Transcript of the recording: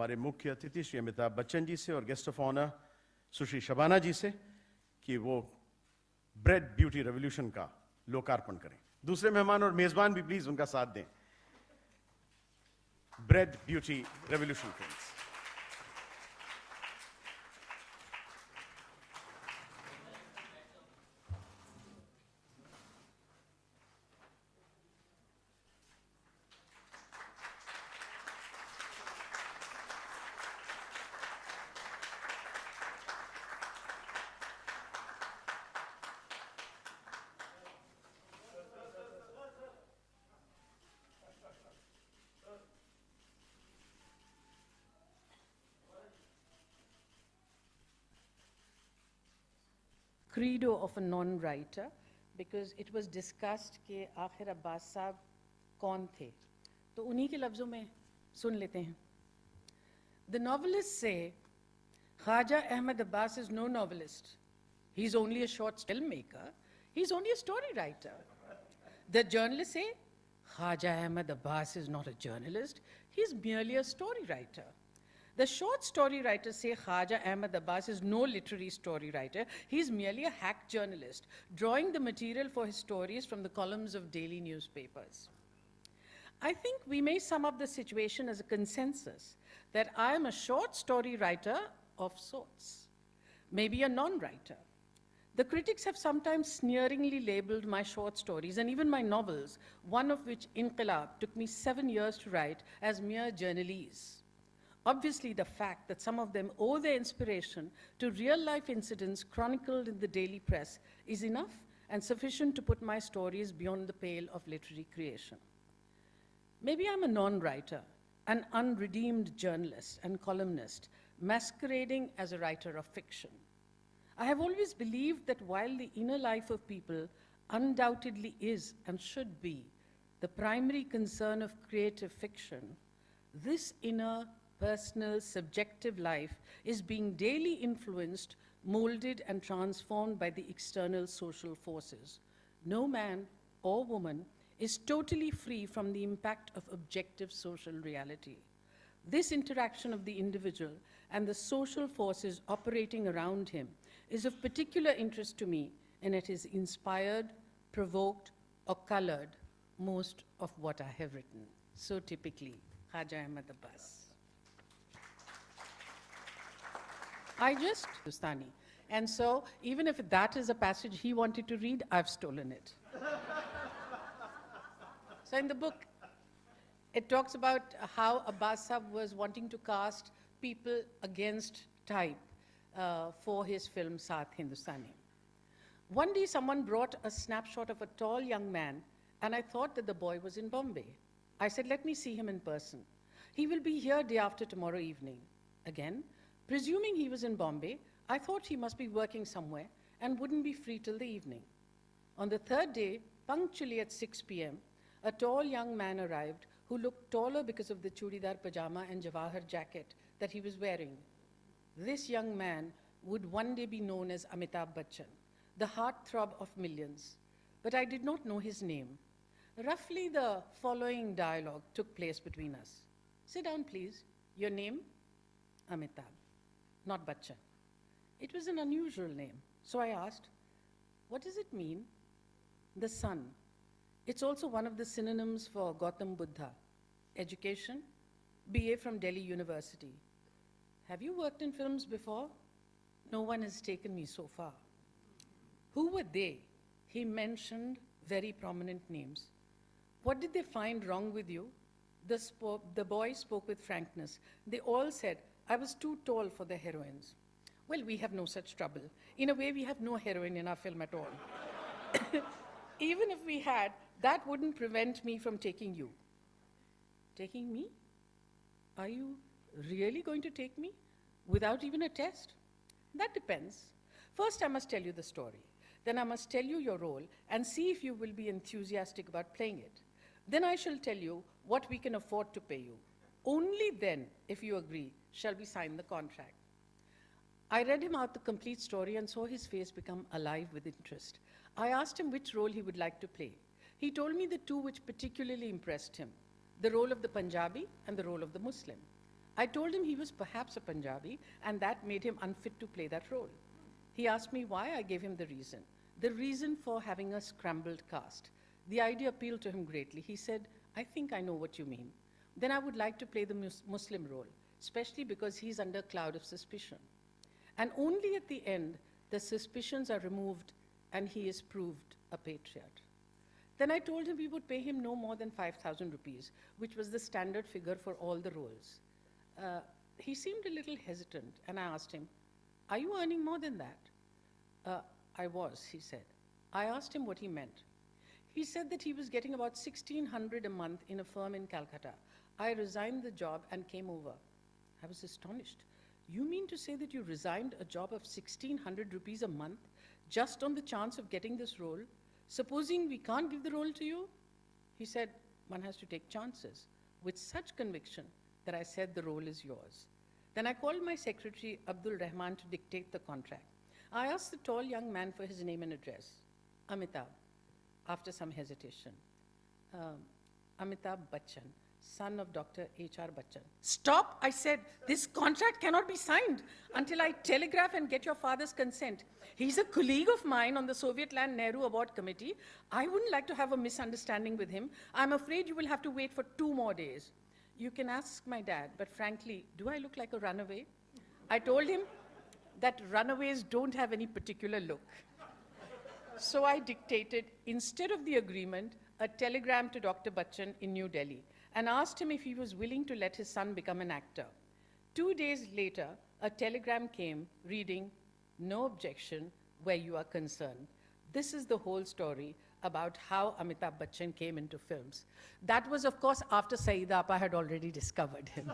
हमारे मुख्य अतिथि श्री अमिताभ बच्चन जी से और गेस्ट ऑफ ऑनर सुश्री शबाना जी से कि वो ब्रेड ब्यूटी रेवोल्यूशन का लोकार्पण करें। दूसरे मेहमान और मेजबान भी प्लीज उनका साथ दें। Bread beauty revolution friends. Credo of a non-writer, because it was discussed कि आखिर अब्बास साहब कौन थे, तो उन्हीं के लफ्ज़ों में सुन लेते हैं। The novelists say Khaja Ahmed Abbas is no novelist. He's only a short filmmaker. He's only a story writer. The journalists say Khaja Ahmed Abbas is not a journalist. He's merely a story writer. The short story writers say Khaja Ahmed Abbas is no literary story writer. He's merely a hack journalist, drawing the material for his stories from the columns of daily newspapers. I think we may sum up the situation as a consensus that I am a short story writer of sorts, maybe a non-writer. The critics have sometimes sneeringly labeled my short stories and even my novels, one of which, Inqilab, took me 7 years to write, as mere journalese. Obviously, the fact that some of them owe their inspiration to real-life incidents chronicled in the daily press is enough and sufficient to put my stories beyond the pale of literary creation. Maybe I'm a non-writer, an unredeemed journalist and columnist, masquerading as a writer of fiction. I have always believed that while the inner life of people undoubtedly is and should be the primary concern of creative fiction, this inner, personal, subjective life is being daily influenced, molded, and transformed by the external social forces. No man or woman is totally free from the impact of objective social reality. This interaction of the individual and the social forces operating around him is of particular interest to me, and it has inspired, provoked, or colored most of what I have written. So typically, Khaja Ahmed Abbas. I just Hindustani. And so, even if that is a passage he wanted to read, I've stolen it. So in the book, it talks about how Abbas Sahab was wanting to cast people against type for his film Saath Hindustani. One day someone brought a snapshot of a tall young man, and I thought that the boy was in Bombay. I said, let me see him in person. He will be here day after tomorrow evening. Again, presuming he was in Bombay, I thought he must be working somewhere and wouldn't be free till the evening. On the third day, punctually at 6 p.m., a tall young man arrived who looked taller because of the chudidar pajama and jawahar jacket that he was wearing. This young man would one day be known as Amitabh Bachchan, the heartthrob of millions. But I did not know his name. Roughly the following dialogue took place between us. Sit down, please. Your name? Amitabh, not Bachchan. It was an unusual name. So I asked, what does it mean? The sun. It's also one of the synonyms for Gautam Buddha. Education, BA from Delhi University. Have you worked in films before? No one has taken me so far. Who were they? He mentioned very prominent names. What did they find wrong with you? The boy spoke with frankness. They all said, I was too tall for the heroines. Well, we have no such trouble. In a way, we have no heroine in our film at all. Even if we had, that wouldn't prevent me from taking you. Taking me? Are you really going to take me? Without even a test? That depends. First, I must tell you the story. Then I must tell you your role and see if you will be enthusiastic about playing it. Then I shall tell you what we can afford to pay you. Only then, if you agree, shall we sign the contract. I read him out the complete story and saw his face become alive with interest. I asked him which role he would like to play. He told me the two which particularly impressed him, the role of the Punjabi and the role of the Muslim. I told him he was perhaps a Punjabi, and that made him unfit to play that role. He asked me why. I gave him the reason. The reason for having a scrambled cast. The idea appealed to him greatly. He said, I think I know what you mean. Then I would like to play the Muslim role, especially because he's under a cloud of suspicion. And only at the end, the suspicions are removed and he is proved a patriot. Then I told him we would pay him no more than 5,000 rupees, which was the standard figure for all the roles. He seemed a little hesitant, and I asked him, are you earning more than that? I was, he said. I asked him what he meant. He said that he was getting about 1,600 a month in a firm in Calcutta. I resigned the job and came over. I was astonished. You mean to say that you resigned a job of 1,600 rupees a month just on the chance of getting this role? Supposing we can't give the role to you? He said, one has to take chances, with such conviction that I said the role is yours. Then I called my secretary, Abdul Rahman, to dictate the contract. I asked the tall young man for his name and address. Amitabh, after some hesitation. Amitabh Bachchan, son of Dr. H.R. Bachchan. Stop, I said. This contract cannot be signed until I telegraph and get your father's consent. He's a colleague of mine on the Soviet Land Nehru Award Committee. I wouldn't like to have a misunderstanding with him. I'm afraid you will have to wait for 2 more days. You can ask my dad, but frankly, do I look like a runaway? I told him that runaways don't have any particular look. So I dictated, instead of the agreement, a telegram to Dr. Bachchan in New Delhi and asked him if he was willing to let his son become an actor. 2 days later, a telegram came reading, no objection where you are concerned. This is the whole story about how Amitabh Bachchan came into films. That was, of course, after Saeed Appa had already discovered him.